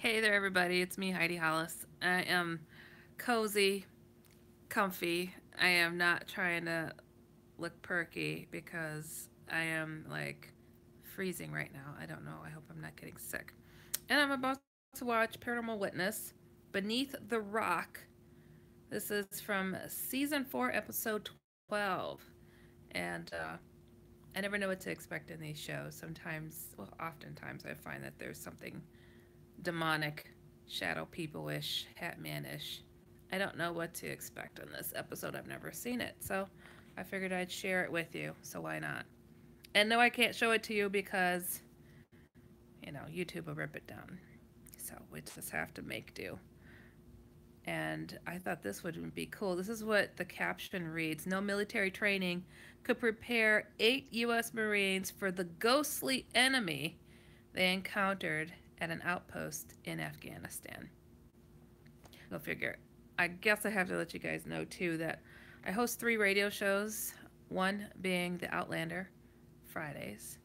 Hey there, everybody. It's me, Heidi Hollis. I am cozy, comfy. I am not trying to look perky because I am like freezing right now. I don't know. I hope I'm not getting sick. And I'm about to watch Paranormal Witness Beneath the Rock. This is from season 4, episode 12. And I never know what to expect in these shows. Sometimes, well, oftentimes, I find that there's something demonic, shadow people-ish, Hatman-ish. I don't know what to expect on this episode. I've never seen it, so I figured I'd share it with you. So why not? And no, I can't show it to you because, YouTube will rip it down. So we just have to make do. And I thought this would be cool. This is what the caption reads: No military training could prepare 8 U.S. Marines for the ghostly enemy they encountered at an outpost in Afghanistan. Go figure. I guess I have to let you guys know too that I host 3 radio shows, one being The Outlander, Fridays,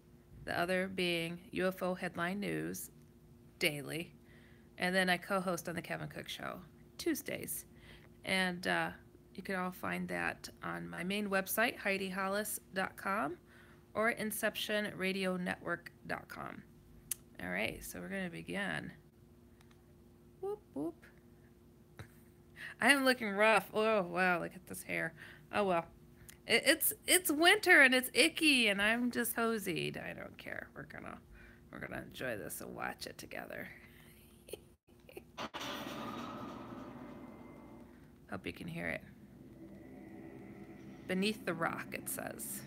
the other being UFO Headline News, daily, and then I co-host on The Kevin Cook Show, Tuesdays. And you can all find that on my main website, HeidiHollis.com, or InceptionRadioNetwork.com. All right, so we're going to begin. Whoop, whoop. I am looking rough. Oh, wow, look at this hair. Oh, well. It's winter and it's icky and I'm just cozied. I don't care. We're gonna enjoy this and watch it together. Hope you can hear it. Beneath the Rock, it says.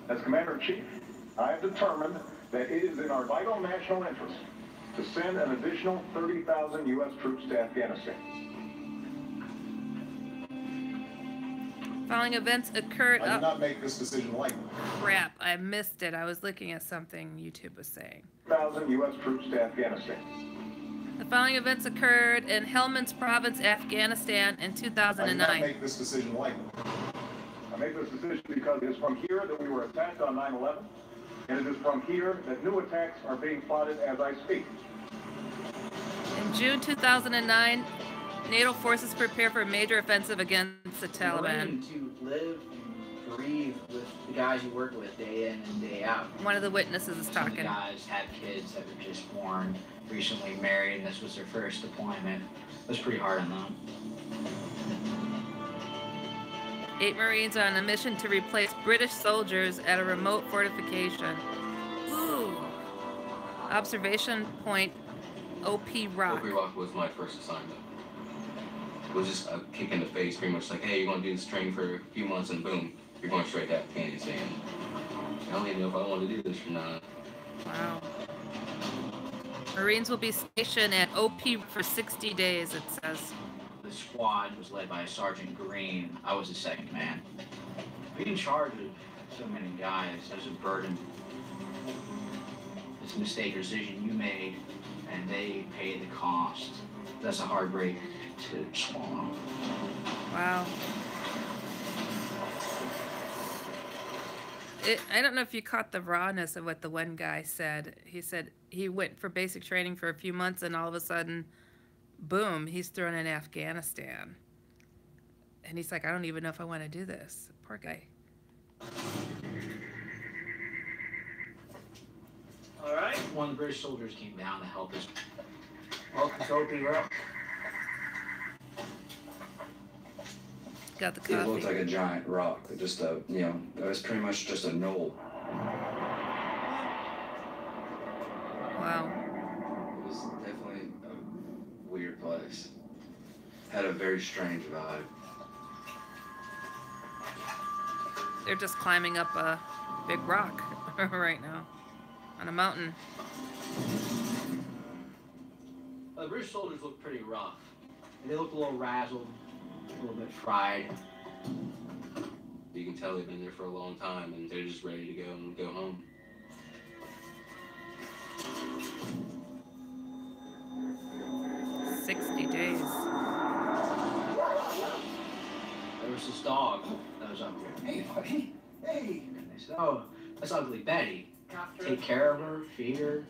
As Commander-in-Chief, I have determined that it is in our vital national interest to send an additional 30,000 U.S. troops to Afghanistan. Following events occurred. I did not make this decision lightly. Crap, I missed it. I was looking at something YouTube was saying. 1,000 U.S. troops to Afghanistan. The following events occurred in Helmand Province, Afghanistan in 2009. I did not make this decision lightly. I made this decision because it is from here that we were attacked on 9/11, and it is from here that new attacks are being plotted as I speak. In June 2009, NATO forces prepare for a major offensive against the Taliban. To live and breathe with the guys you work with day in and day out. One of the witnesses is Some talking. of the guys had kids that were just born, recently married, and this was their first deployment. It was pretty hard on them. 8 Marines are on a mission to replace British soldiers at a remote fortification. Ooh. Observation point OP Rock. OP Rock was my first assignment. It was just a kick in the face, pretty much like, hey, you're going to do this training for a few months and boom, you're going straight to Afghanistan. I don't even know if I want to do this or not. Wow. Marines will be stationed at OP for 60 days, it says. The squad was led by Sergeant Green. I was the second man. Being in charge of so many guys, there's a burden. It's a mistake or decision you made, and they pay the cost. That's a heartbreak to swallow. Wow. I don't know if you caught the rawness of what the one guy said. He said he went for basic training for a few months and all of a sudden, boom, he's thrown in Afghanistan. And he's like, I don't even know if I want to do this. Poor guy. All right. One of the British soldiers came down to help us. Welcome to OP Rock. Got the It coffee. looked like a giant rock, just a, it was pretty much just a knoll. Wow. It was definitely a weird place. Had a very strange vibe. They're just climbing up a big rock right now on a mountain. The British soldiers look pretty rough. They look a little razzled, a little bit fried. You can tell they've been there for a long time and they're just ready to go and go home. 60 days. There was this dog that was up there. Hey, buddy. Hey. And they said, oh, that's Ugly Betty. take care of her, feed her,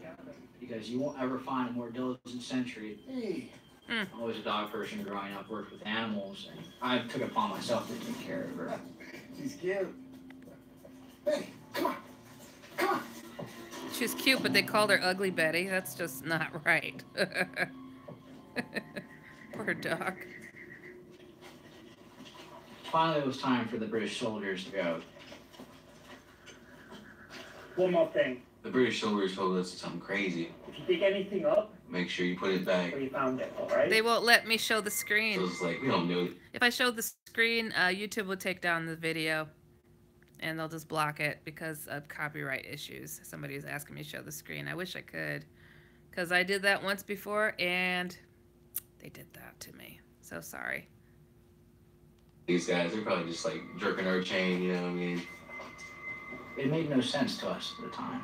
because you won't ever find a more diligent sentry. Hey. I'm always a dog person growing up, worked with animals, and I took it upon myself to take care of her. She's cute. Hey, come on. Come on. She's cute, but they called her Ugly Betty. That's just not right. Poor dog. Finally, it was time for the British soldiers to go. One more thing. The British soldiers told us something crazy. If you dig anything up, Make sure you put it back. where you found it, alright? They won't let me show the So screen. it's like, we don't know. If I showed the screen, YouTube would take down the video. And they'll just block it because of copyright issues. Somebody's asking me to show the screen. I wish I could. Because I did that once before, and they did that to me. So sorry. These guys, they're probably just like jerking our chain, you know what I mean? It made no sense to us at the time.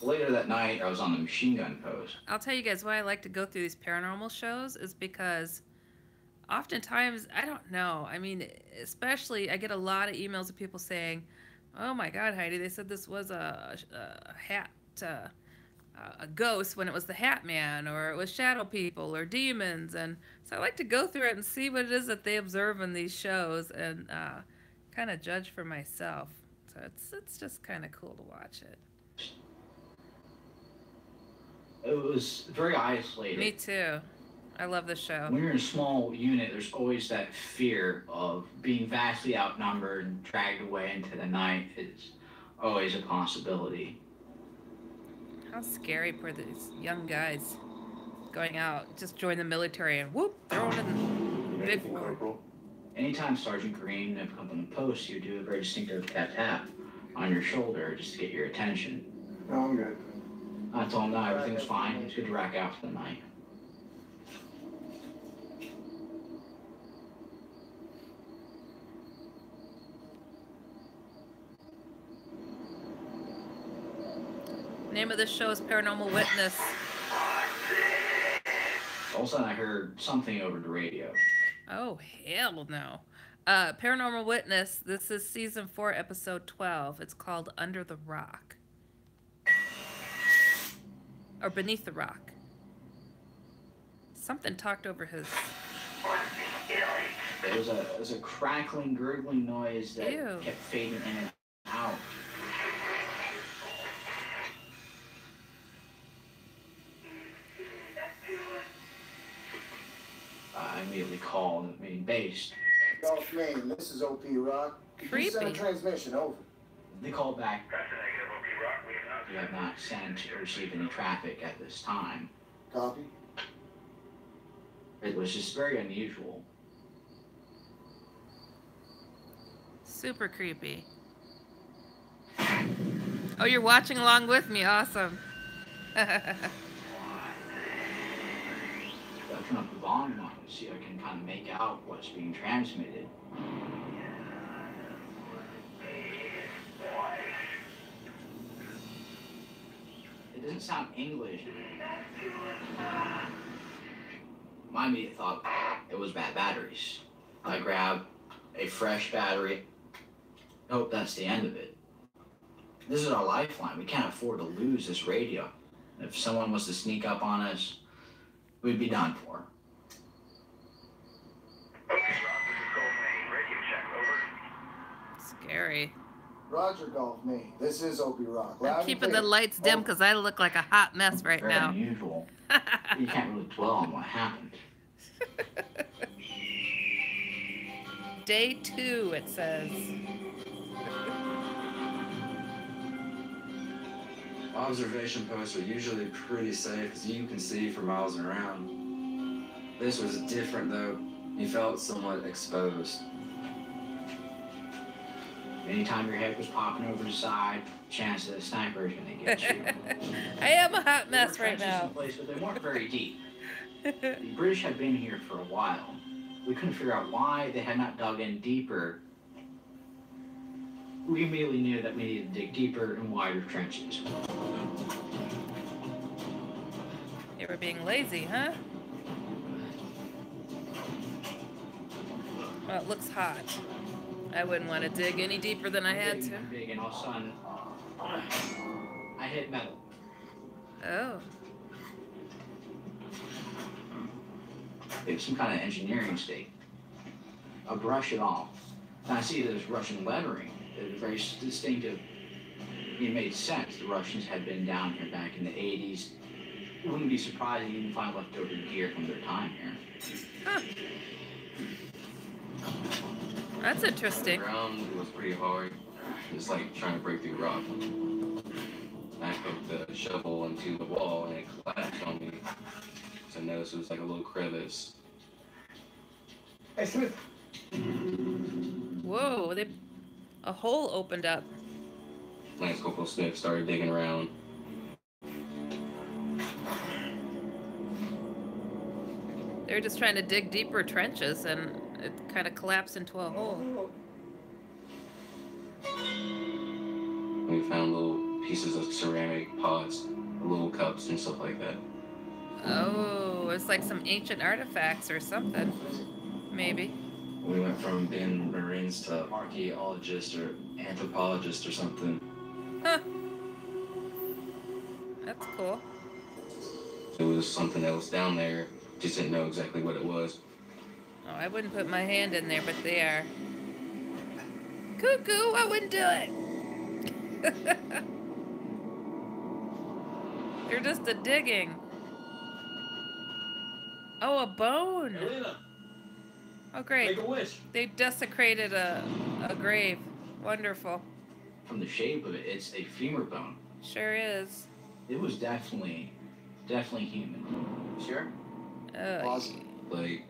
Later that night, I was on the machine gun post. I'll tell you guys why I like to go through these paranormal shows is because oftentimes, I don't know. I mean, especially, I get a lot of emails of people saying, oh my God, Heidi, they said this was a hat, a ghost when it was the Hat Man, or it was shadow people or demons. And so I like to go through it and see what it is that they observe in these shows and kind of judge for myself. So it's just kind of cool to watch it. It was very isolated. Me too. I love the show. When you're in a small unit, there's always that fear of being vastly outnumbered and dragged away into the night. It's always a possibility. How scary for these young guys going out, just join the military and whoop, thrown in the big war. Anytime Sergeant Green would come on the post, he would do a very distinctive tap on your shoulder just to get your attention. No, I'm good. I told him that everything was fine. He was good to rack out for the night. Name of the show is Paranormal Witness. All of a sudden, I heard something over the radio. Oh, hell no. Paranormal Witness, this is season 4, episode 12. It's called Under the Rock. Or Beneath the Rock. Something talked over his... There was a crackling, gurgling noise that Ew. kept fading in and out. I immediately called the main base. Golf Main, this is OP Rock. Creepy. Send a transmission, over. They called back. We have not sent or received any traffic at this time. Copy. It was just very unusual. Super creepy. Oh, you're watching along with me. Awesome. I'll turn up the volume on it, see if I can kind of make out what's being transmitted. It doesn't sound English. My immediate thought, it was bad batteries. I grab a fresh battery. I hope that's the end of it. This is our lifeline. We can't afford to lose this radio. If someone was to sneak up on us, we'd be done for. Scary. Roger, Golf Main. This is OP Rock. Loud I'm and keeping the clear. lights dim Over. because I look like a hot mess right Very now. unusual. You can't really dwell on what happened. Day 2, it says. Observation posts are usually pretty safe because you can see for miles around. This was different though. You felt somewhat exposed. Anytime your head was popping over the side, chance that a sniper is going to get you. I am a hot There were mess right trenches now. in place, but they weren't very deep. The British had been here for a while. We couldn't figure out why they had not dug in deeper. We immediately knew that we needed to dig deeper and wider trenches. being lazy, huh? Well, it looks hot. I wouldn't want to dig any deeper than I had to. I'm digging, all of a sudden, I hit metal. Oh. It's some kind of engineering mistake. I'll brush it off. And I see there's Russian lettering. It's very distinctive. It made sense. The Russians had been down here back in the 80s. It wouldn't be surprising to even find leftover gear from their time here. Huh. That's The interesting. ground was pretty hard. It's like trying to break through rock. I hooked the shovel into the wall and it collapsed on me. So I noticed it was like a little crevice. Hey, Smith. Whoa, a hole opened up. Lance Corporal Smith started digging around. They're just trying to dig deeper trenches, and it kind of collapsed into a hole. We found little pieces of ceramic pots, little cups and stuff like that. Oh, it's like some ancient artifacts or something. Maybe. We went from being Marines to archaeologists or anthropologists or something. Huh. That's cool. There was something else down there, just didn't know exactly what it was. Oh, I wouldn't put my hand in there, but they are. Cuckoo, I wouldn't do it. They're just a digging. Oh, a bone. Elena, Oh, great. make a wish. They desecrated a grave. Wonderful. From the shape of it, it's a femur bone. Sure is. It was definitely human. Sure. Pause. Like,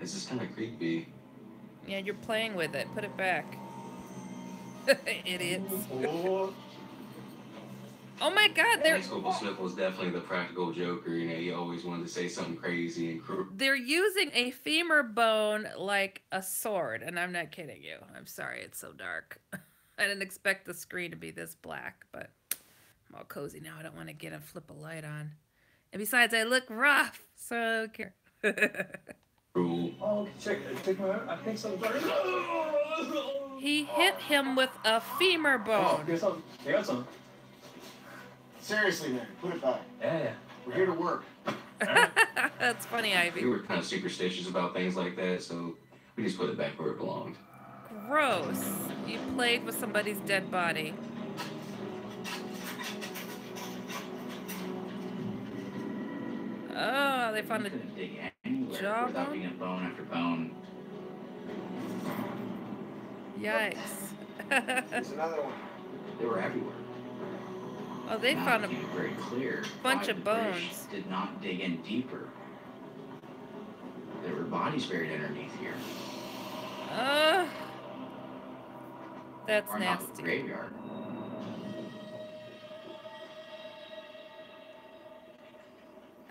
it's just kind of creepy. Yeah, you're playing with it. Put it back. Idiots. Oh my god, Lance Corporal Smith was definitely the practical joker. You know, he always wanted to say something crazy and cruel. they're using a femur bone like a sword, and I'm not kidding you. I'm sorry, it's so dark. I didn't expect the screen to be this black, but I'm all cozy now. I don't want to get a flip a light on. And besides, I look rough, so I don't care. Cruel. Oh, check my. I think something. He hit him with a femur bone. Here's something. I got something. Seriously, man, put it back. Yeah. We're here to work. That's funny, We Ivy. were kind of superstitious about things like that, so we just put it back where it belonged. Gross. You played with somebody's dead body. Oh, they found You a couldn't dig anywhere jawbone? without being bone after bone. Yikes. There's another one. They were everywhere. Oh, they Now found it a became very clear bunch why of the British bones. did not dig in deeper. There were bodies buried underneath here. That's Or not the nasty. graveyard.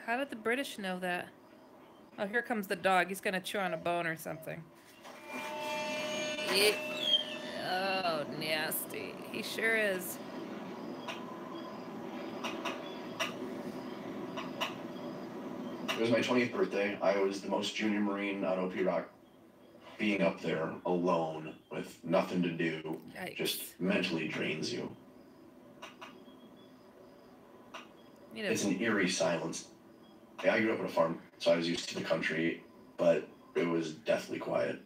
How did the British know that? Oh, here comes the dog. He's gonna chew on a bone or something. Oh, nasty. He sure is. It was my 20th birthday. I was the most junior Marine on OP Rock. Being up there alone with nothing to do Yikes. just mentally drains you. You know, It's an eerie silence. Yeah, I grew up on a farm, so I was used to the country, but it was deathly quiet.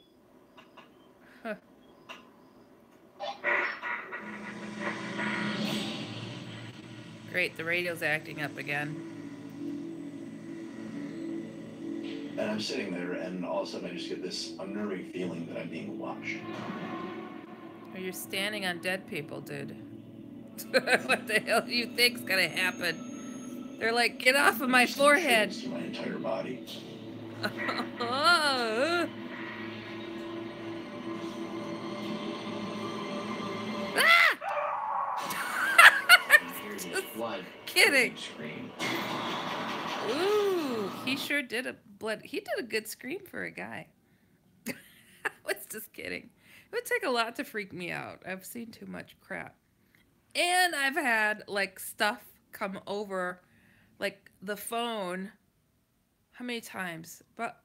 huh. Great, the radio's acting up again. And I'm sitting there, and all of a sudden I just get this unnerving feeling that I'm being watched. Or you're standing on dead people, dude. What the hell do you think's gonna happen? They're like, get off of my forehead. Through my entire body. Ah! Here's Just blood. kidding. Scream. Ooh, he sure did a blood. He did a good scream for a guy. I was just kidding. It would take a lot to freak me out. I've seen too much crap. And I've had, like, stuff come over, like, the phone how many times? But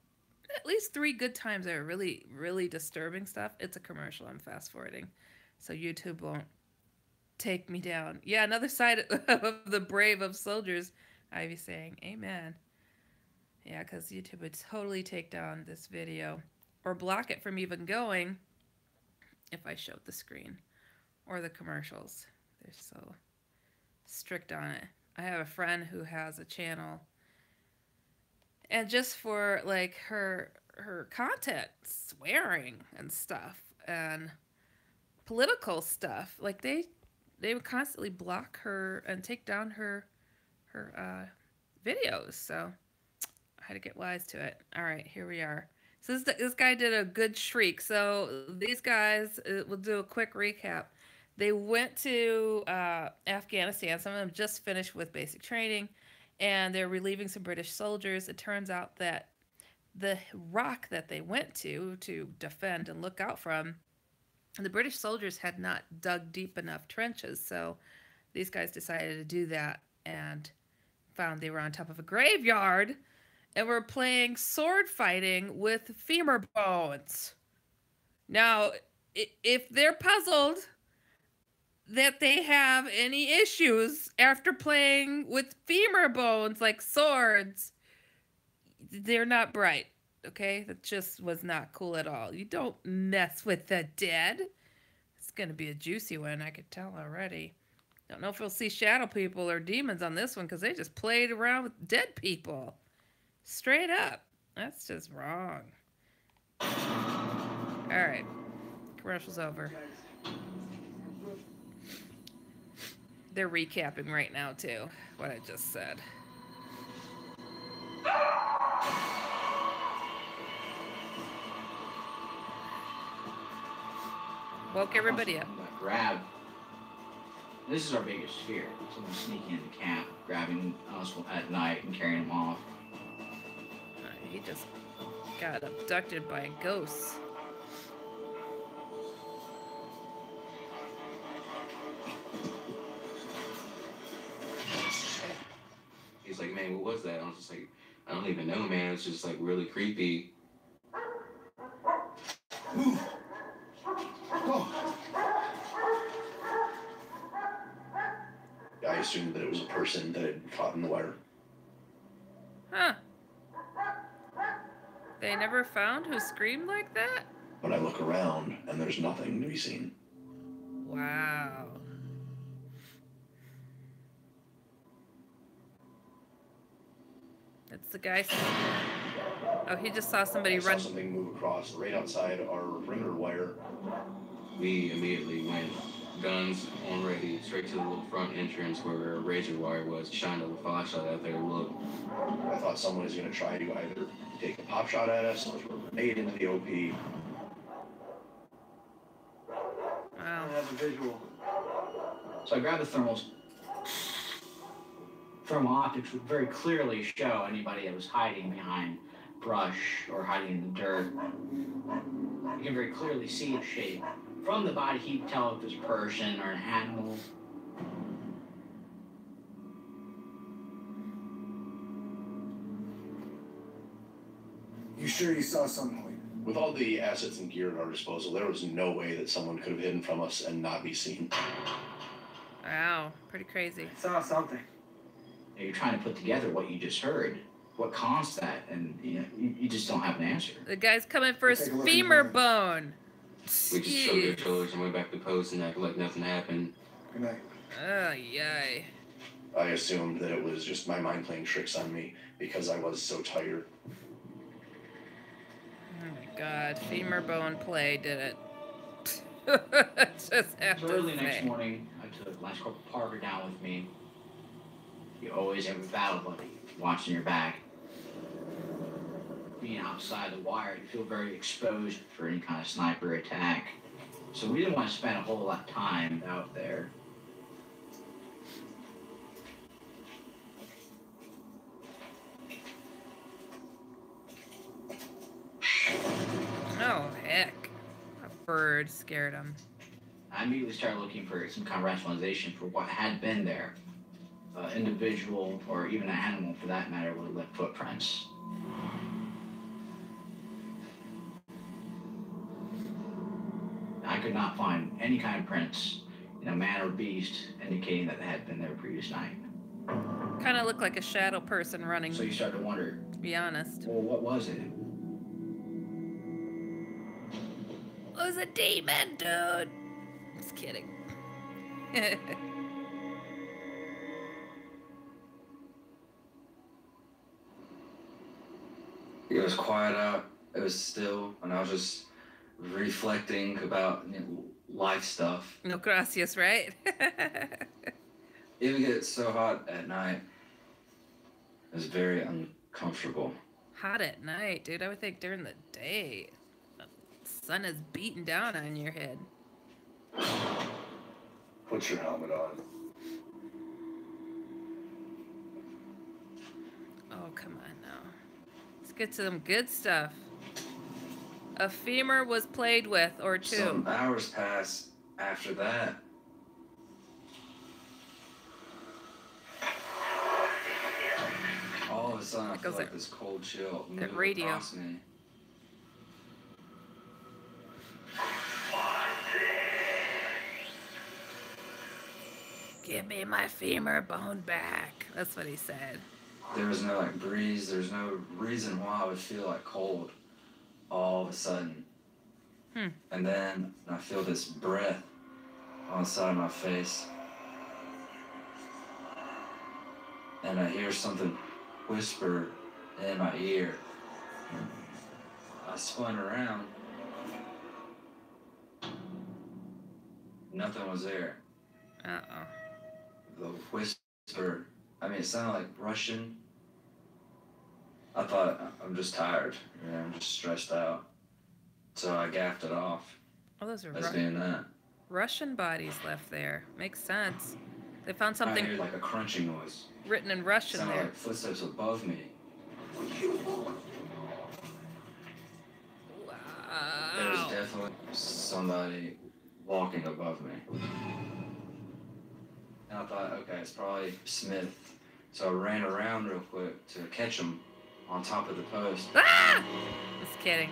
at least 3 good times that are really, really disturbing stuff. It's a commercial. I'm fast forwarding, so YouTube won't take me down. Yeah, another side of the brave of soldiers. Ivy saying, "Amen." Yeah, because YouTube would totally take down this video or block it from even going if I showed the screen or the commercials. They're so strict on it. I have a friend who has a channel, and just for like her content, swearing and stuff and political stuff, like they would constantly block her and take down her videos. So I had to get wise to it. All right, here we are. So this guy did a good shriek. So these guys, we'll do a quick recap. They went to Afghanistan. Some of them just finished with basic training, and they're relieving some British soldiers. It turns out that the rock that they went to defend and look out from, the British soldiers had not dug deep enough trenches. So these guys decided to do that and found they were on top of a graveyard and were playing sword fighting with femur bones. Now, if they're puzzled that they have any issues after playing with femur bones like swords, they're not bright, okay? That just was not cool at all. You don't mess with the dead. It's going to be a juicy one, I could tell already. Don't know if we'll see shadow people or demons on this one because they just played around with dead people. Straight up. That's just wrong. All right. Commercial's over. They're recapping right now, too, what I just said. Woke everybody up. Grab. This is our biggest fear. Someone sneaking into camp, grabbing us at night and carrying them off. He just got abducted by ghosts. He's like, man, what was that? I was just like, I don't even know, man. It's just like really creepy. Move. Go. I assumed that it was a person that had caught in the wire. Huh. They never found who screamed like that? But I look around and there's nothing to be seen. Wow. It's the guy. Oh, he just saw somebody I run. saw something move across right outside our perimeter wire. We immediately went, guns on ready, straight to the little front entrance where a razor wire was, shined a little flashlight out there, look. I thought someone was going to try to either take a pop shot at us or throw a grenade into the OP. Wow. I have a visual. So I grabbed the thermals. Thermal optics would very clearly show anybody that was hiding behind brush or hiding in the dirt. You can very clearly see the shape. From the body, he'd tell if it was a person or an animal. You sure you saw something? With all the assets and gear at our disposal, there was no way that someone could have hidden from us and not be seen. Wow. Pretty crazy. I saw something. You're trying to put together what you just heard. What caused that? And you just don't have an answer. The guy's coming for his Take a look femur in the bone. We just shrugged our shoulders and went back to post and acted like nothing happened. Good night. Oh, yay. I assumed that it was just my mind playing tricks on me because I was so tired. Oh my god. Femur bone play did it. Just have So to early say. next morning, I took Lance Corporal Parker down with me. You always have a battle buddy watching your back. Being outside the wire, you feel very exposed for any kind of sniper attack. So we didn't want to spend a whole lot of time out there. Oh, heck. A bird scared him. I immediately started looking for some kind of rationalization for what had been there. Individual or even an animal for that matter would have left footprints. not find any kind of prints in a man or beast indicating that they had been there the previous night. Kind of looked like a shadow person running. So you start to wonder, to be honest. well, what was it? It was a demon, dude. Just kidding. It was quiet out. It was still, and I was just reflecting about life stuff. No gracias, right? It would get so hot at night. It was very uncomfortable. Hot at night, dude. I would think during the day. The sun is beating down on your head. Put your helmet on. Oh, come on now. Let's get to some good stuff. A femur was played with, or two. Some hours passed after that. All of a sudden, I feel like this cold chill moved radio. across me. Give me my femur bone back. That's what he said. There was no like breeze. There's no reason why I would feel like cold all of a sudden. And then I feel this breath on the side of my face. And I hear something whisper in my ear. I spun around. Nothing was there. Uh-oh. The whisper, I mean, it sounded like Russian. I thought, I'm just tired. I'm just stressed out. So I gaffed it off Oh, those are as being that. Russian bodies left there. Makes sense. They found I something heard like a crunching noise. written in Russian Sounded there. like footsteps above me. There was Wow. definitely somebody walking above me. And I thought, okay, it's probably Smith. So I ran around real quick to catch him on top of the post. Ah! Just kidding.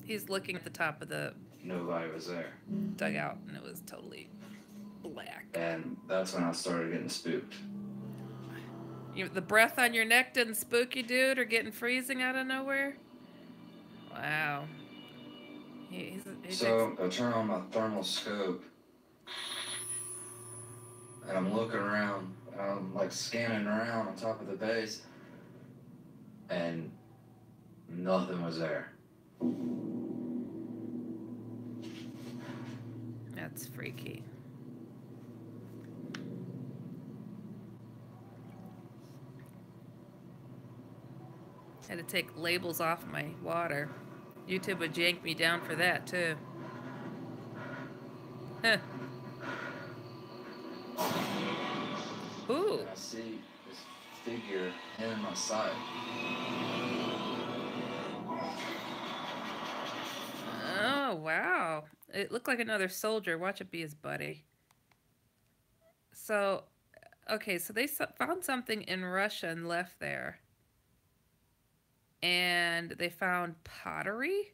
He's looking at the top of the Nobody was there. dugout, and it was totally black. And that's when I started getting spooked. The breath on your neck didn't spook you, dude, or getting freezing out of nowhere? Wow. So I turn on my thermal scope, and I'm looking around, and I'm like scanning around on top of the base, and nothing was there. That's freaky. Had to take labels off my water. YouTube would jank me down for that, too. Huh. Ooh. And I see this figure in my sight. Oh, wow. It looked like another soldier. Watch it be his buddy. So, okay, so they found something in Russia and left there. And they found pottery.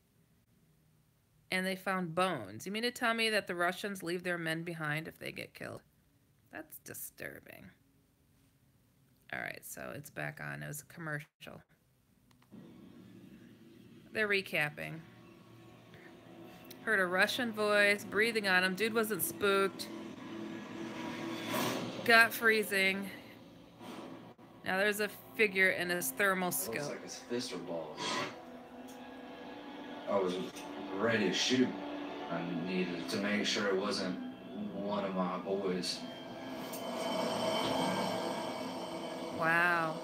And they found bones. You mean to tell me that the Russians leave their men behind if they get killed? That's disturbing. All right, so it's back on. It was a commercial. They're recapping. Heard a Russian voice breathing on him. Dude wasn't spooked. Got freezing. Now there's a figure in his thermal It looks scope. like his fist or balls. I was ready to shoot. I needed to make sure it wasn't one of my boys. Wow.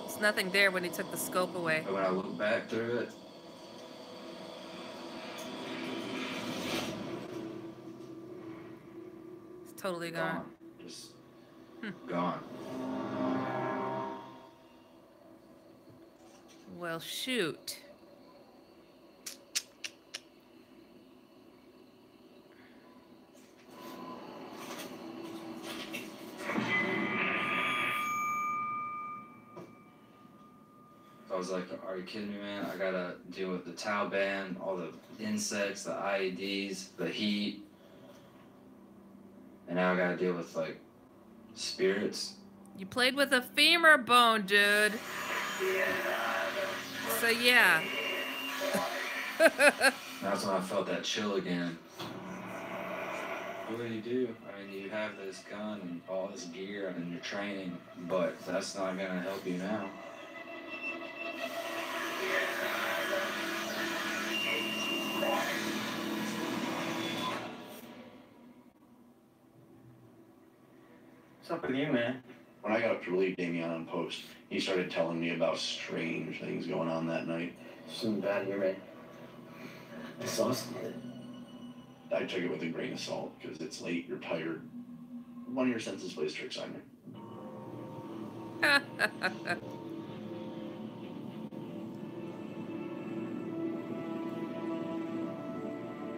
There's nothing there when he took the scope away. But when I look back through it, It's totally gone. just gone. Well, shoot. was like, are you kidding me, man? I gotta deal with the Taliban, all the insects, the IEDs, the heat. And now I gotta deal with, like, spirits. You played with a femur bone, dude. So yeah. That's when I felt that chill again. What do you do? I mean, you have this gun and all this gear and you're training, but that's not gonna help you now. What's up with you, man? When I got up to relieve Damien on post, he started telling me about strange things going on that night. Something bad here, man. I saw something. I took it with a grain of salt because it's late, you're tired. One of your senses plays tricks on you.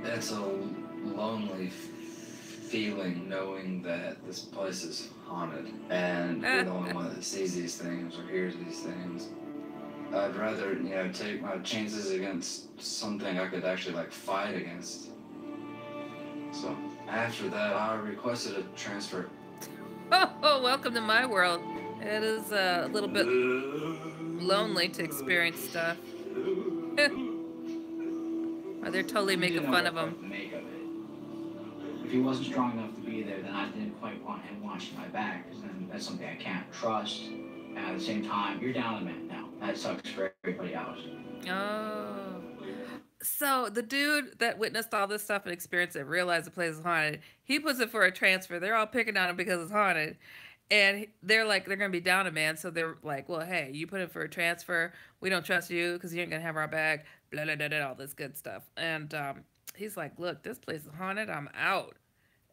It's a lonely feeling knowing that this place is haunted and you're the only one that sees these things or hears these things. I'd rather, you know, take my chances against something I could actually, like, fight against. So after that, I requested a transfer. Oh, welcome to my world. It is a little bit lonely to experience stuff. Oh, they're totally making fun of him. Make of it. If he wasn't strong enough to be there, then I didn't quite want him watching my back, because then that's something I can't trust. And at the same time, you're down a man now. That sucks for everybody else. Oh. So the dude that witnessed all this stuff and experienced it, realized the place is haunted. He puts it for a transfer. They're all picking on him because it's haunted. And they're like, they're going to be down a man. So they're like, well, hey, you put in for a transfer. We don't trust you because you ain't going to have our back. Blah, blah, blah, blah, all this good stuff. And he's like, look, this place is haunted. I'm out.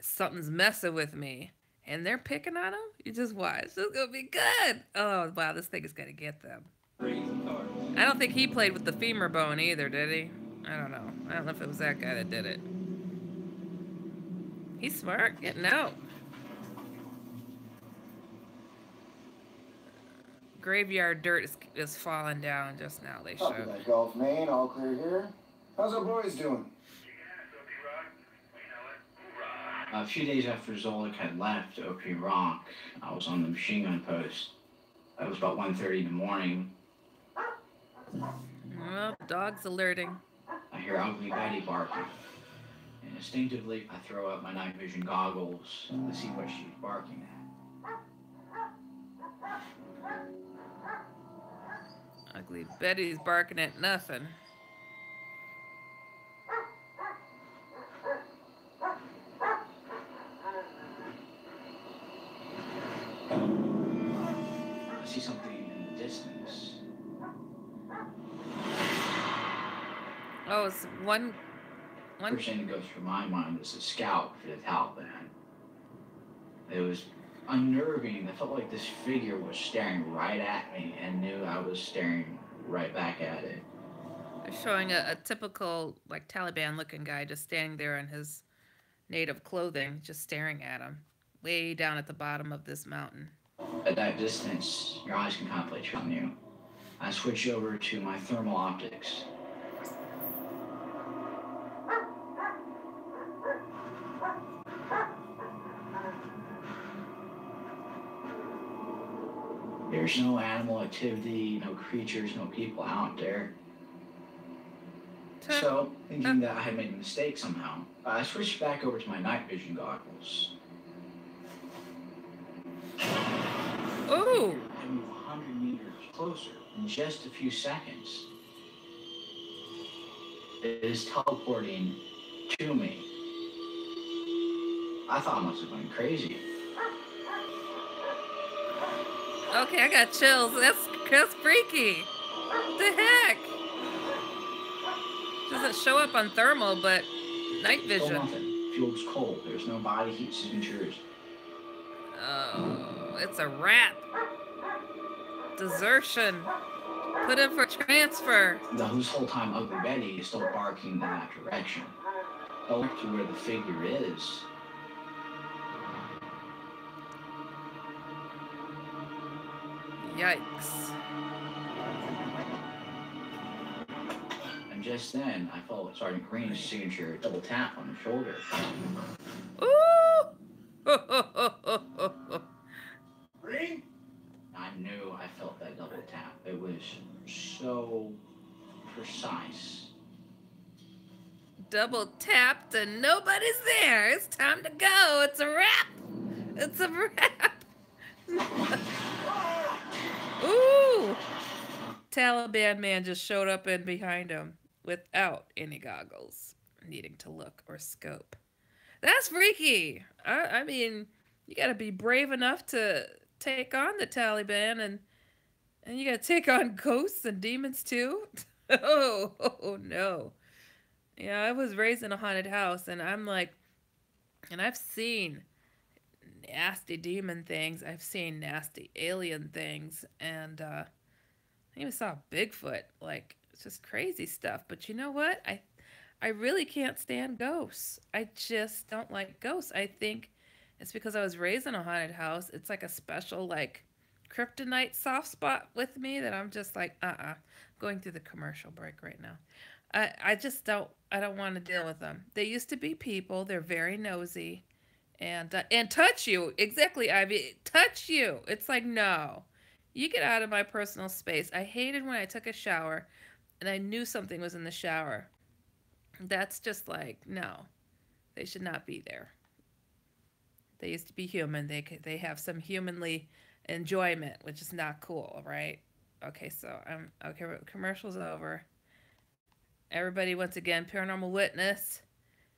Something's messing with me. And they're picking on him. You just watch. It's going to be good. Oh, wow, this thing is going to get them. I don't think he played with the femur bone either, did he? I don't know. I don't know if it was that guy that did it. He's smart, getting out. Graveyard dirt is falling down just now, they Copy showed. that, Gulf, Maine. All clear here. How's our boys doing? A few days after Zolik had left OP Rock, I was on the machine gun post. It was about 1:30 in the morning. Well, dog's alerting. I hear Ugly Betty barking. And instinctively, I throw out my night vision goggles to see what she's barking at. Ugly Betty's barking at nothing. I see something in the distance. Oh, it's one. First thing that goes through my mind was a scout for the Taliban. It was unnerving. I felt like this figure was staring right at me and knew I was staring right back at it. They're showing a typical, like, Taliban-looking guy just standing there in his native clothing, just staring at him, way down at the bottom of this mountain. At that distance, your eyes can kind of play trick on you. I switch over to my thermal optics. There's no animal activity, no creatures, no people out there. So, thinking that I had made a mistake somehow, I switched back over to my night vision goggles. Ooh! I move 100 meters closer in just a few seconds. It is teleporting to me. I thought I must have gone crazy. Okay, I got chills. That's freaky. What the heck? Doesn't show up on thermal, but night Still vision. nothing. Fuel's cold. There's no body heat signatures. Oh, it's a wrap. Desertion. Put in for transfer. This whole time, Ugly Betty is still barking in that direction. I look to where the figure is. Yikes. just then, I felt Sergeant Green's signature double tap on the shoulder. Ooh! Green? I knew I felt that double tap. It was so precise. Double tapped and nobody's there. It's time to go. It's a wrap. It's a wrap. Ooh! Taliban man just showed up in behind him without any goggles, needing to look or scope. That's freaky. I mean, you gotta be brave enough to take on the Taliban, and you gotta take on ghosts and demons too. Oh no. Yeah, I was raised in a haunted house, and I'm like, and I've seen nasty demon things. I've seen nasty alien things, and I even saw Bigfoot. Like, it's just crazy stuff. But you know what? I really can't stand ghosts. I just don't like ghosts. I think it's because I was raised in a haunted house. It's like a special, like, kryptonite soft spot with me that I'm just like, going through the commercial break right now. I just don't, I don't want to deal with them. They used to be people. They're very nosy and touch you. Exactly, Ivy. Touch you. It's like, no, you get out of my personal space. I hated when I took a shower and I knew something was in the shower. That's just like, no, they should not be there. They used to be human. They have some humanly enjoyment, which is not cool, right? Okay, so okay. Commercial's over. Everybody, once again, Paranormal Witness,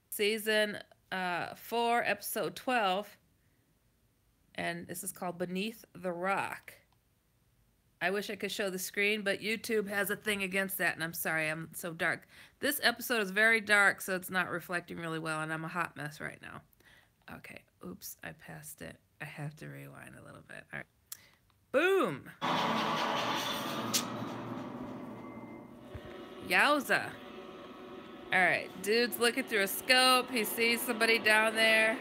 season 4, episode 12, and this is called Beneath the Rock. I wish I could show the screen, but YouTube has a thing against that, and I'm sorry, I'm so dark. This episode is very dark, so it's not reflecting really well, and I'm a hot mess right now. Okay, oops, I passed it. I have to rewind a little bit. All right. Boom! Yowza. All right, dude's looking through a scope. He sees somebody down there.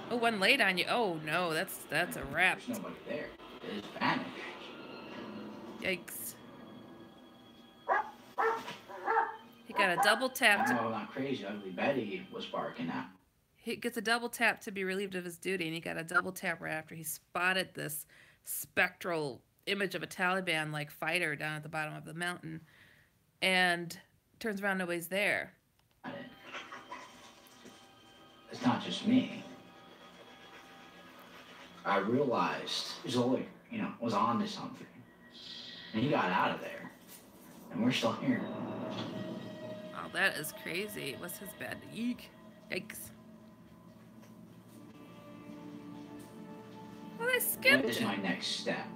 Oh, one laid on you. Oh no, that's a wrap. There's nobody there. It is vanished. Yikes. He got a double tap. No, not crazy. Ugly Betty was barking at. He gets a double tap to be relieved of his duty, and he got a double tap right after he spotted this spectral image of a Taliban-like fighter down at the bottom of the mountain, and turns around, nobody's there. It's not just me. I realized Zoe, was on to something, and he got out of there, and we're still here. Oh, that is crazy. What's his bad? Eek. Yikes. Well, they skipped What is it. my next step?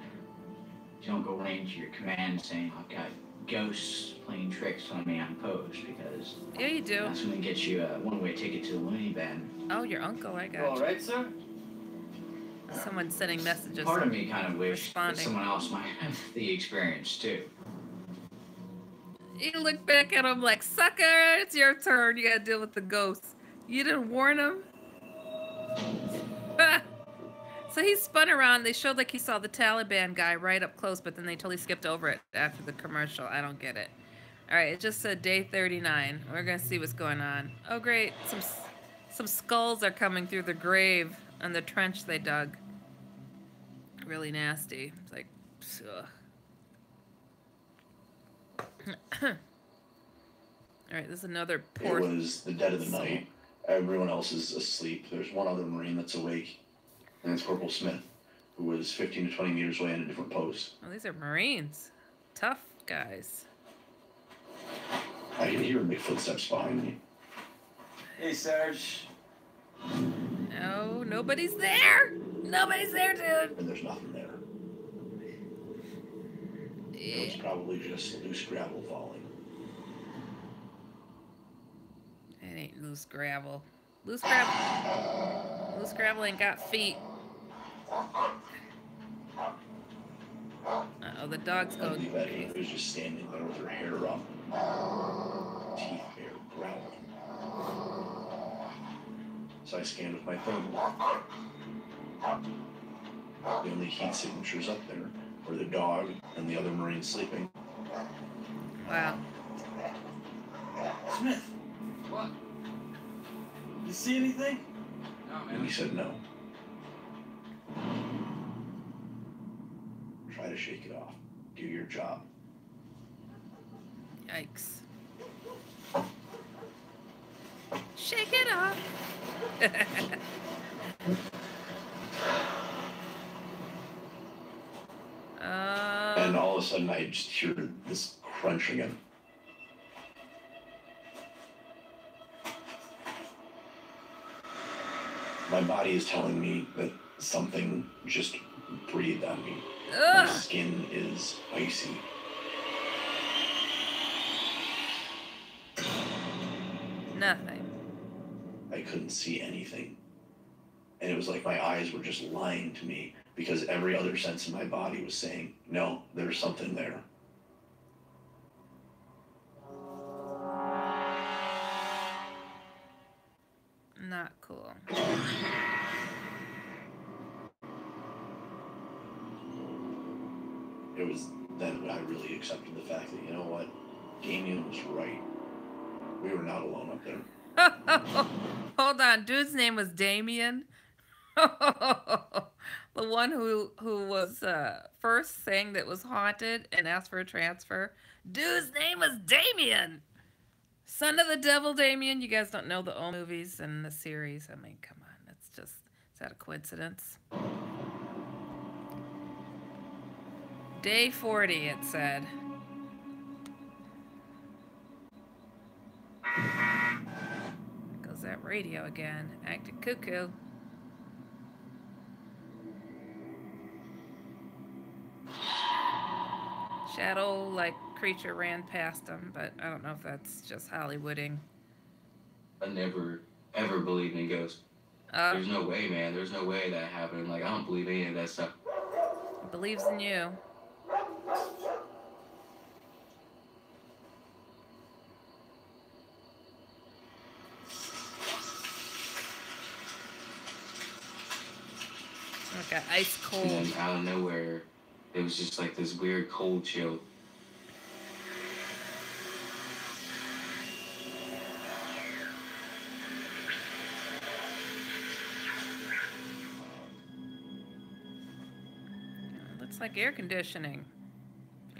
You don't go running to your command saying, I've got ghosts playing tricks on me on post, because Yeah, you do. that's going to get you a one-way ticket to the loony bin. Oh, your uncle, I got All you. right, sir? Someone sending messages. Part of me kind of wished that responding. someone else might have the experience, too. You look back at him like, sucker, it's your turn. You gotta deal with the ghosts. You didn't warn him? So he spun around. They showed like he saw the Taliban guy right up close, but then they totally skipped over it after the commercial. I don't get it. All right, it just said day 39. We're gonna see what's going on. Oh, great. Some skulls are coming through the grave and the trench they dug. Really nasty. It's like, ugh. All right, this is another poor. It was the dead of the night. Everyone else is asleep. There's one other Marine that's awake, and it's Corporal Smith, who was 15 to 20 meters away in a different post. Oh, these are Marines. Tough guys. I can hear big footsteps behind me. Hey, Sarge. No, nobody's there. Nobody's there, dude. And there's nothing there. It was probably just loose gravel falling. It ain't loose gravel. Loose gravel. Loose gravel ain't got feet. Uh-oh, the dog's Ugly going Betty crazy. was just standing there with her hair up, teeth bare, growling. So I scanned with my thermal. The only heat signatures up there were the dog and the other Marine sleeping. Wow. Smith, what? You see anything? No, And he said no. Try to shake it off. Do your job. Yikes. Shake it off. And all of a sudden, I just hear this crunch again. My body is telling me that something just breathed on me. My skin is icy. Nothing. I couldn't see anything. And it was like my eyes were just lying to me because every other sense in my body was saying, no, there's something there. Not cool. It was then when I really accepted the fact that, you know what, Damien was right. We were not alone up there. Hold on, dude's name was Damien. The one who was first saying that was haunted and asked for a transfer. Dude's name was Damien. Son of the Devil, Damien. You guys don't know the old movies and the series. I mean, come on. That's just, is that a coincidence? Day 40, it said. There goes that radio again. Acting cuckoo. Shadow-like creature ran past him, but I don't know if that's just Hollywooding. I never, ever believed in ghosts. There's no way, man. There's no way that happened. Like, I don't believe any of that stuff. Believes in you. Like an ice cold. And then out of nowhere, it was just like this weird cold chill. Looks like air conditioning.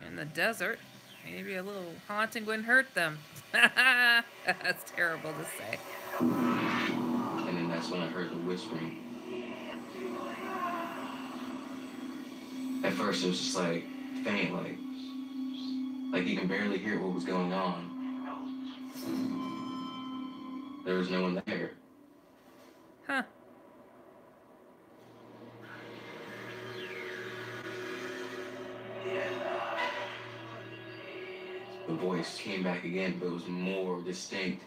In the desert, maybe a little haunting wouldn't hurt them. That's terrible to say. And then that's when I heard the whispering. At first, it was just like faint, like you can barely hear what was going on. There was no one there. Huh. The voice came back again, but it was more distinct.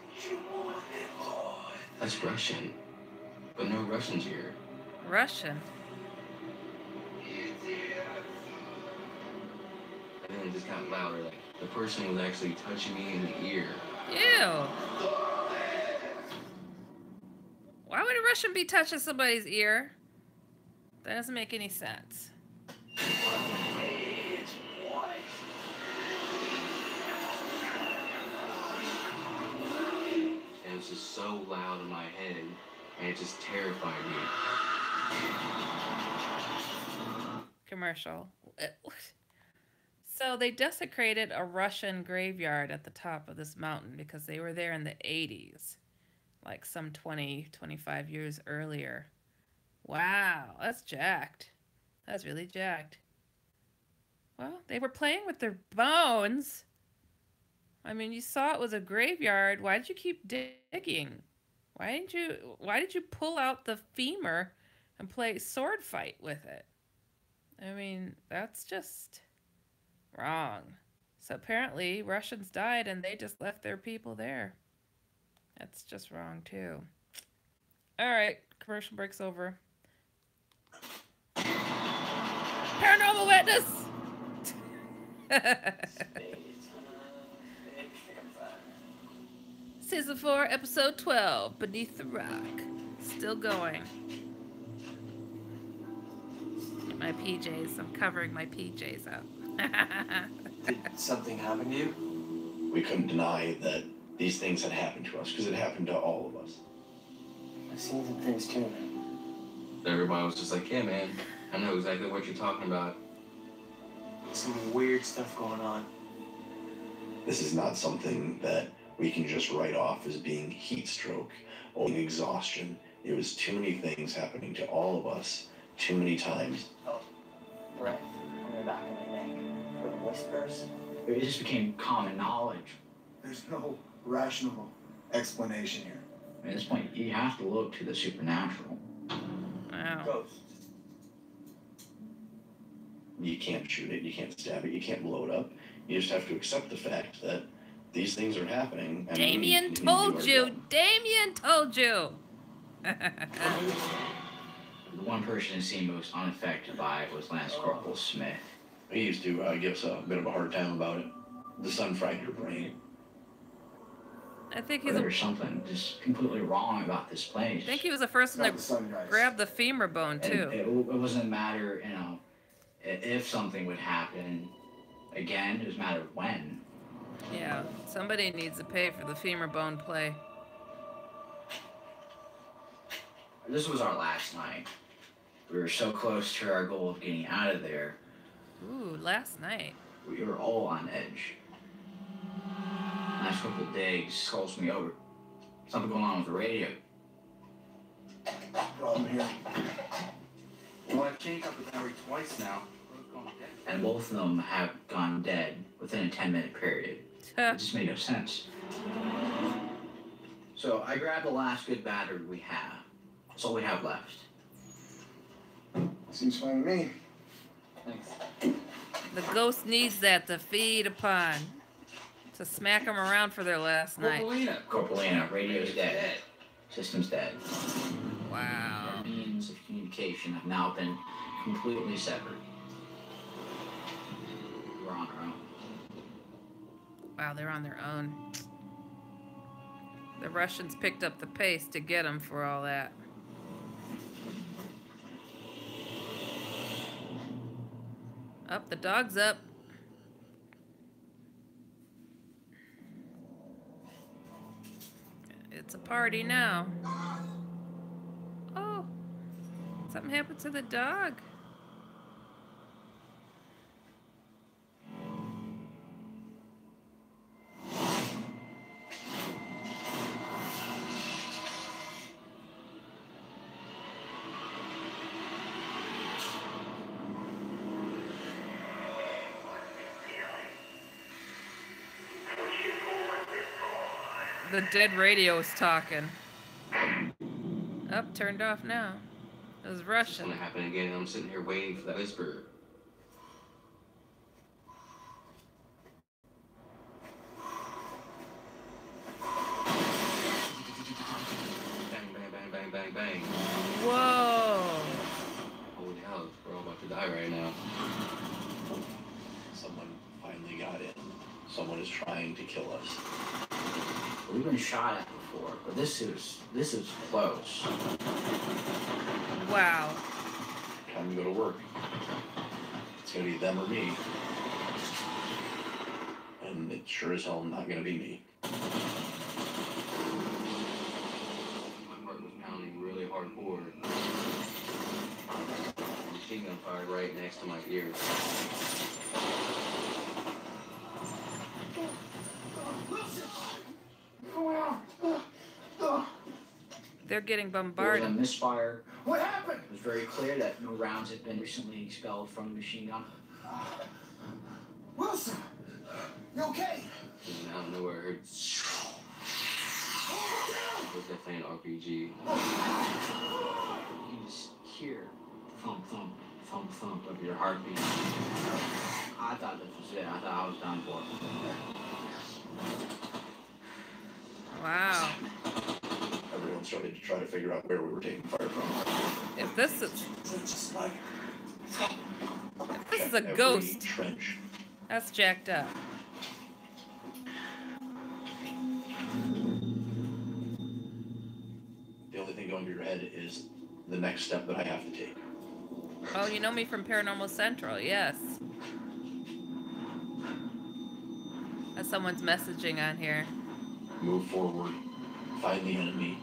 That's Russian, but no Russians here. Russian? And then it just got louder, like the person was actually touching me in the ear. Ew. Why would a Russian be touching somebody's ear? That doesn't make any sense. And it was just so loud in my head, and it just terrified me. Commercial. So they desecrated a Russian graveyard at the top of this mountain because they were there in the 80s. Like some 20, 25 years earlier. Wow, that's jacked. That's really jacked. Well, they were playing with their bones. I mean, you saw it was a graveyard. Why did you keep digging? Why did you pull out the femur and play sword fight with it? I mean, that's just wrong. So apparently Russians died and they just left their people there. That's just wrong too. All right, commercial break's over. Paranormal witness. Season 4, episode 12, Beneath the Rock. Still going. My PJs. I'm covering my PJs up. Did something happen to you? We couldn't deny that these things had happened to us, because it happened to all of us. I've seen some things too, man. Everybody was just like, yeah, man, I know exactly what you're talking about. Some weird stuff going on. This is not something that we can just write off as being heat stroke or exhaustion. It was too many things happening to all of us, too many times. Oh, breath on the back of my neck. For the whispers. It just became common knowledge. There's no rational explanation here. At this point, you have to look to the supernatural. Wow. Ghosts. You can't shoot it, you can't stab it, you can't blow it up. You just have to accept the fact that these things are happening. And Damien we need told to do you. our job. Damien told you. The one person who seemed most unaffected by it was Lance Corporal Smith. He used to give us a bit of a hard time about it. The sun fried your brain. I think he's. There's something just completely wrong about this place. I think he was the first one to grab the femur bone And too. it wasn't a matter, you know, if something would happen. Again, it was a matter of when. Yeah, somebody needs to pay for the femur bone play. This was our last night. We were so close to our goal of getting out of there. Ooh, last night. We were all on edge. Last couple of days calls me over. Something going on with the radio. Problem here. Well, I've changed up the battery twice now. And both of them have gone dead within a 10-minute period. It just made no sense. So I grabbed the last good battery we have. That's all we have left. Seems fine to me. Thanks. The ghost needs that to feed upon. To smack them around for their last night. Corporalina, radio's dead. System's dead. Wow. Our means of communication have now been completely severed. We're on our own. Wow, they're on their own. The Russians picked up the pace to get them for all that. Up, the dog's up. It's a party now. Oh, something happened to the dog. The dead radio is talking. Up, turned off now. It was It's Russian. gonna happen again, and I'm sitting here waiting for that whisper. Bang, bang, bang, bang, bang, bang. Whoa. Holy hell, we're all about to die right now. Someone finally got in. Someone is trying to kill us. We've been shot at before, but this is close. Wow. Time to go to work. It's gonna be them or me. And it sure as hell not gonna be me. My heart was pounding really hardcore. Machine gun fired right next to my ear. They're getting There was a bombarded. misfire. What happened? It was very clear that no rounds had been recently expelled from the machine gun. Wilson! You okay? And out of nowhere, I heard. It was definitely an RPG. You just hear thump, thump, thump, thump of your heartbeat. I thought this was it. I thought I was done for. Wow. Everyone started to try to figure out where we were taking fire from. If this is Just like a Every ghost, trench. that's jacked up. The only thing going through your head is the next step that I have to take. Oh, you know me from Paranormal Central, yes. Someone's messaging on here. move forward, find the enemy.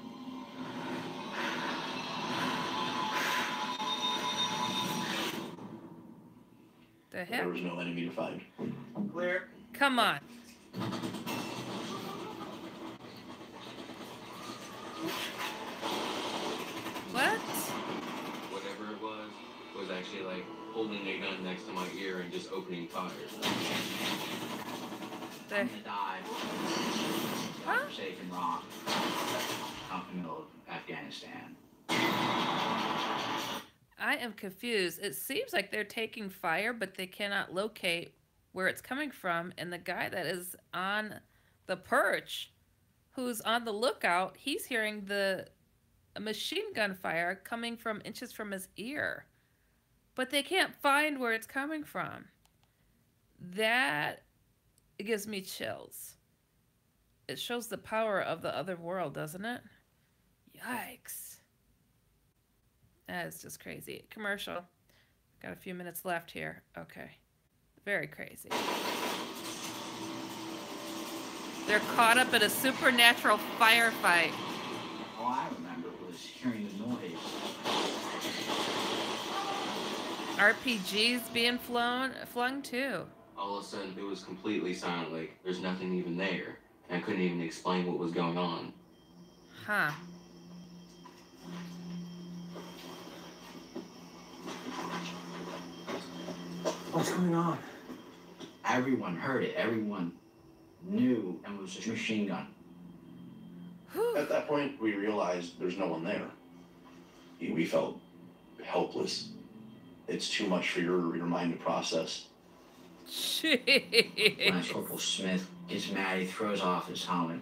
The heck? There was no enemy to find. Clear. Come on. What? Whatever it was actually like holding a gun next to my ear and just opening fire. The... I'm gonna die. Huh? Forsaken rock. Out in the middle of Afghanistan. I am confused. It seems like they're taking fire, but they cannot locate where it's coming from. And the guy that is on the perch, who's on the lookout, he's hearing the machine gun fire coming from inches from his ear. But they can't find where it's coming from. That gives me chills. It shows the power of the other world, doesn't it? Yikes. That is just crazy. Commercial. Got a few minutes left here. Okay. Very crazy. They're caught up in a supernatural firefight. All I remember was hearing the noise. RPGs being flung too. All of a sudden, it was completely silent. Like there's nothing even there. And I couldn't even explain what was going on. Huh. What's going on? Everyone heard it. Everyone knew, and it was a machine gun. At that point, we realized there's no one there. We felt helpless. It's too much for your mind to process. Jeez. Lance Corporal Smith gets mad. He throws off his helmet.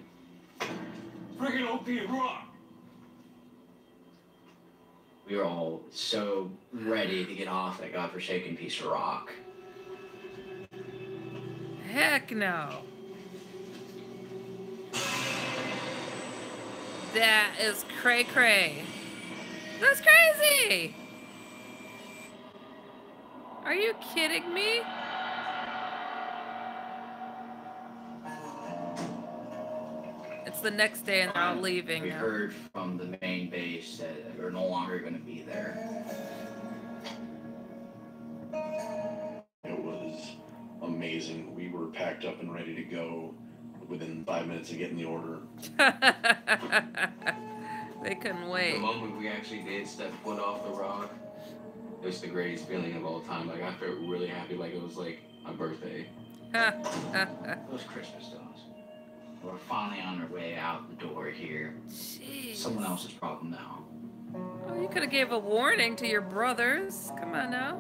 Friggin' OP rock! We were all so ready to get off that godforsaken piece of rock. Heck no. That is cray-cray. That's crazy. Are you kidding me? It's the next day and they're all leaving. We heard from the main base that we're no longer going to be there. It was amazing. We were packed up and ready to go within 5 minutes of getting the order. They couldn't The wait. moment we actually did step foot off the rock, it was the greatest feeling of all time. Like I felt really happy, like it was like my birthday. Those Christmas dogs. We're finally on our way out the door here. Jeez. Someone else's problem now. Oh, you could have gave a warning to your brothers. Come on now.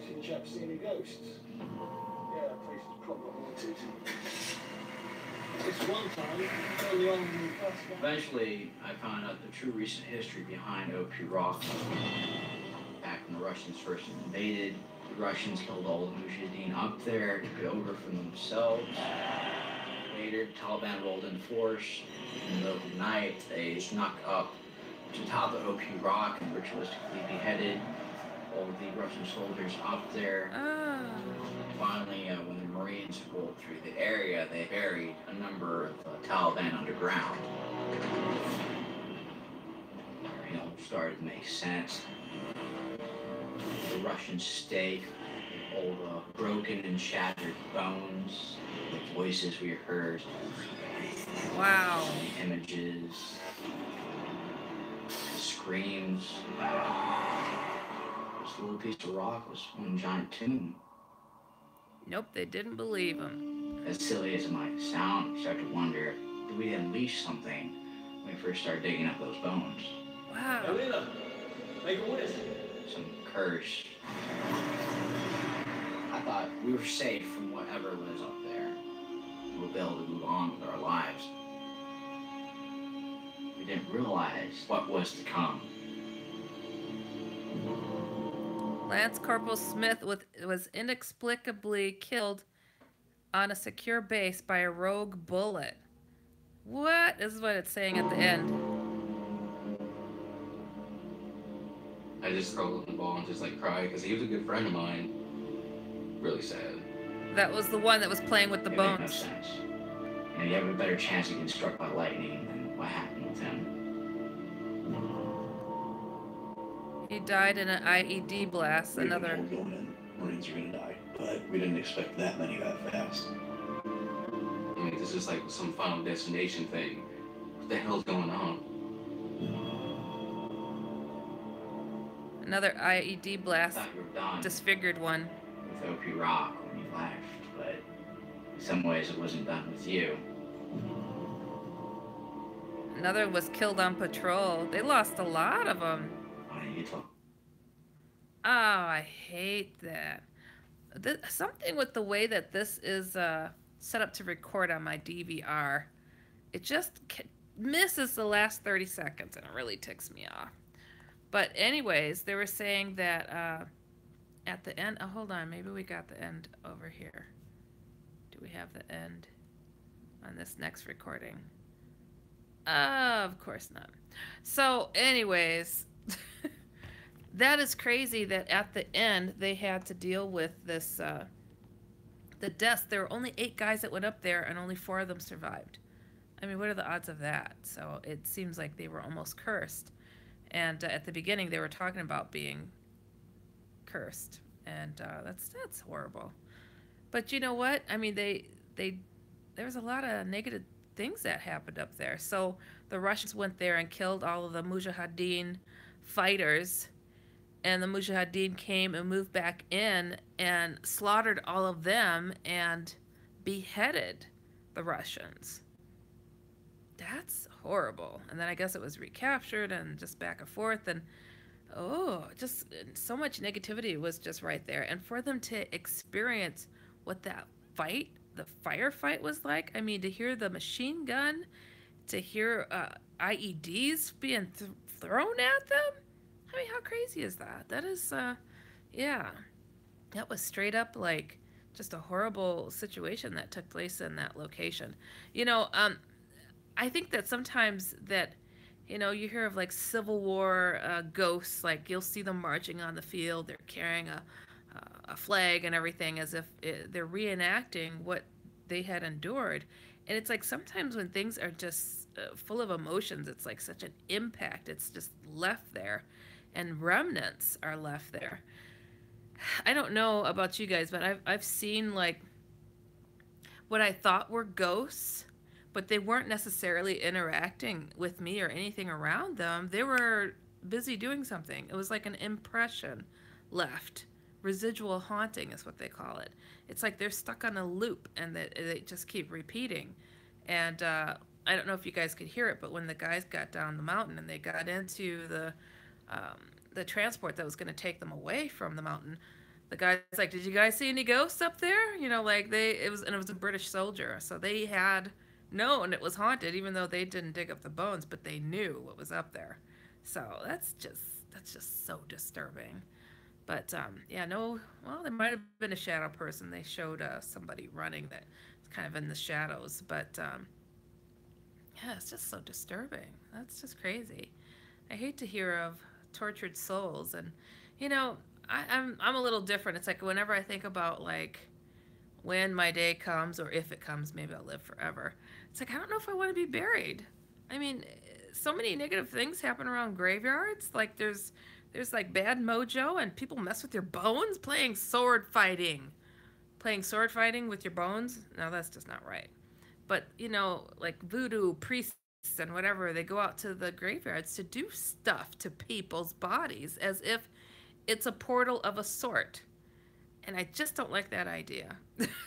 See the chap see any ghosts? Yeah, that place is proper haunted. This one time, early on in the first game. Eventually, I found out the true recent history behind OP Rock. Back when the Russians first invaded, the Russians killed all of Mujahideen up there, took it over for themselves. Later, the Taliban rolled in force. In the middle of the night, they snuck up to the top of OP Rock and ritualistically beheaded all of the Russian soldiers up there. Oh. Finally, when the Marines rolled through the area, they buried a number of Taliban underground. It all started to make sense. The Russians stake all the broken and shattered bones, the voices we heard, Wow. the images, the screams. This little piece of rock was one giant tomb. Nope, they didn't believe him. As silly as it might sound, you start to wonder, did we unleash something when we first started digging up those bones? Wow. Elena, make a wish. Some curse. I thought we were safe from whatever was up there. We would be able to move on with our lives. We didn't realize what was to come. Lance Corporal Smith was inexplicably killed on a secure base by a rogue bullet. What? This is what it's saying at the end. I just curled up in the ball and just like cried because he was a good friend of mine. Really sad. That was the one that was playing with the It made no bones. sense. you have a better chance of getting struck by lightning than what happened with him. He died in an IED blast. We've been Another. told going in, Marines are gonna die, but we didn't expect that many that fast. I mean, this is like some Final Destination thing. What the hell's going on? Another IED I blast. thought you were done Disfigured one. with OP Rock when you left, but in some ways it wasn't done with you. Another was killed on patrol. They lost a lot of them. Why didn't you talk? Oh, I hate that. Something with the way that this is set up to record on my DVR. It just misses the last 30 seconds and it really ticks me off. But anyways, they were saying that at the end... Oh, hold on. Maybe we got the end over here. Do we have the end on this next recording? Of course not. So anyways... That is crazy that at the end they had to deal with this, the deaths. There were only 8 guys that went up there and only 4 of them survived. I mean, what are the odds of that? So it seems like they were almost cursed. And at the beginning they were talking about being cursed. And that's horrible. But you know what? I mean, there was a lot of negative things that happened up there. So the Russians went there and killed all of the Mujahideen fighters. And the Mujahideen came and moved back in and slaughtered all of them and beheaded the Russians. That's horrible. And then I guess it was recaptured and just back and forth. And, just so much negativity was just right there. And for them to experience what that fight, the firefight was like, I mean, to hear the machine gun, to hear IEDs being thrown at them, I mean, how crazy is that? That is, yeah. That was straight up, like, just a horrible situation that took place in that location. You know, I think that sometimes that, you know, you hear of, like, Civil War ghosts, like, you'll see them marching on the field, they're carrying a flag and everything as if they're reenacting what they had endured. And it's like sometimes when things are just full of emotions, it's like such an impact. It's just left there. And remnants are left there. I don't know about you guys, but I've seen like what I thought were ghosts, but they weren't necessarily interacting with me or anything around them. They were busy doing something. It was like an impression left. Residual haunting is what they call it. It's like they're stuck on a loop and they just keep repeating. And I don't know if you guys could hear it, but when the guys got down the mountain and they got into the transport that was going to take them away from the mountain, the guy's like, "Did you guys see any ghosts up there?" You know, like it was a British soldier, so they had known it was haunted, even though they didn't dig up the bones, but they knew what was up there. So that's just so disturbing. But yeah, no, well, there might have been a shadow person. They showed somebody running that was kind of in the shadows, but yeah, it's just so disturbing. That's just crazy. I hate to hear of tortured souls, and you know, I'm a little different. It's like whenever I think about like when my day comes, or if it comes, maybe I'll live forever. It's like I don't know if I want to be buried. I mean, so many negative things happen around graveyards. Like there's like bad mojo, and people mess with your bones playing sword fighting with your bones. No, that's just not right. But you know, like voodoo priests and whatever, they go out to the graveyards to do stuff to people's bodies as if it's a portal of a sort. And I just don't like that idea.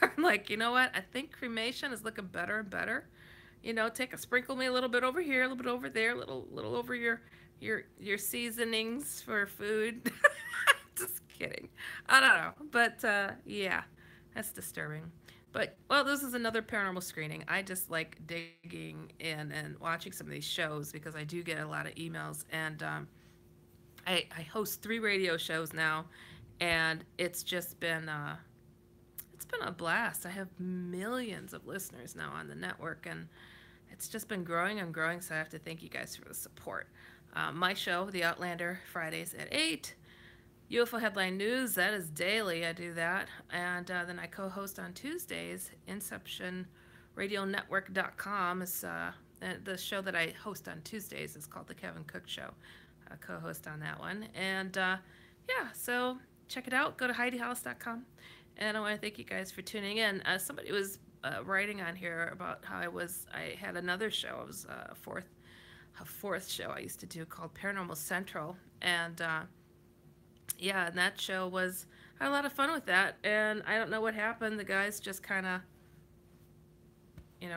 I'm like, you know what? I think cremation is looking better and better. You know, sprinkle me a little bit over here, a little bit over there, a little over your seasonings for food. Just kidding. I don't know. But yeah, that's disturbing. But, well, this is another paranormal screening. I just like digging in and watching some of these shows because I do get a lot of emails. And I host 3 radio shows now, and it's just been a blast. I have millions of listeners now on the network, and it's just been growing and growing, so I have to thank you guys for the support. My show, The Outlander, Fridays at 8. UFO Headline News, that is daily. I do that. And then I co-host on Tuesdays, Inception radionetwork.com is the show that I host on Tuesdays is called The Kevin Cook Show. I co-host on that one. And yeah, so check it out. Go to HeidiHollis.com. And I want to thank you guys for tuning in. Somebody was writing on here about how I had another show. It was a fourth show I used to do called Paranormal Central. And yeah, and that show I had a lot of fun with that. And I don't know what happened. The guys just kind of,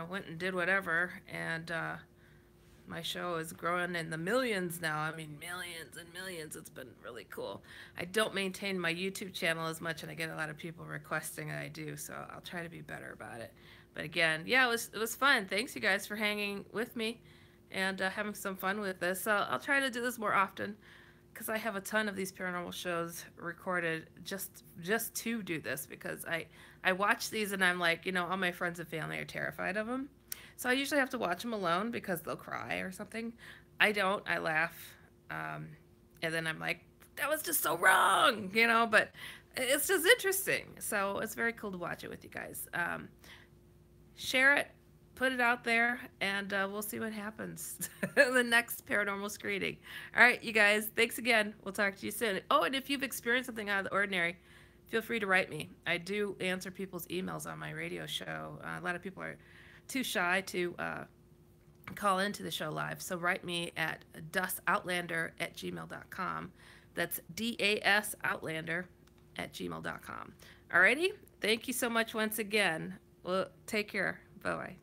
went and did whatever. And my show is growing in the millions now. I mean, millions and millions. It's been really cool. I don't maintain my YouTube channel as much, and I get a lot of people requesting that I do, so I'll try to be better about it. But again, yeah, it was fun. Thanks, you guys, for hanging with me and having some fun with this. I'll try to do this more often because I have a ton of these paranormal shows recorded just to do this, because I watch these and I'm like, all my friends and family are terrified of them. So I usually have to watch them alone because they'll cry or something. I don't. I laugh. And then I'm like, that was just so wrong, but it's just interesting. So it's very cool to watch it with you guys. Share it, put it out there, and we'll see what happens in the next paranormal screening. All right, you guys, thanks again. We'll talk to you soon. Oh, and if you've experienced something out of the ordinary, feel free to write me. I do answer people's emails on my radio show. A lot of people are too shy to call into the show live, so write me at dasoutlander@gmail.com. That's dasoutlander@gmail.com. Alrighty, thank you so much once again. Well, take care. Bye-bye.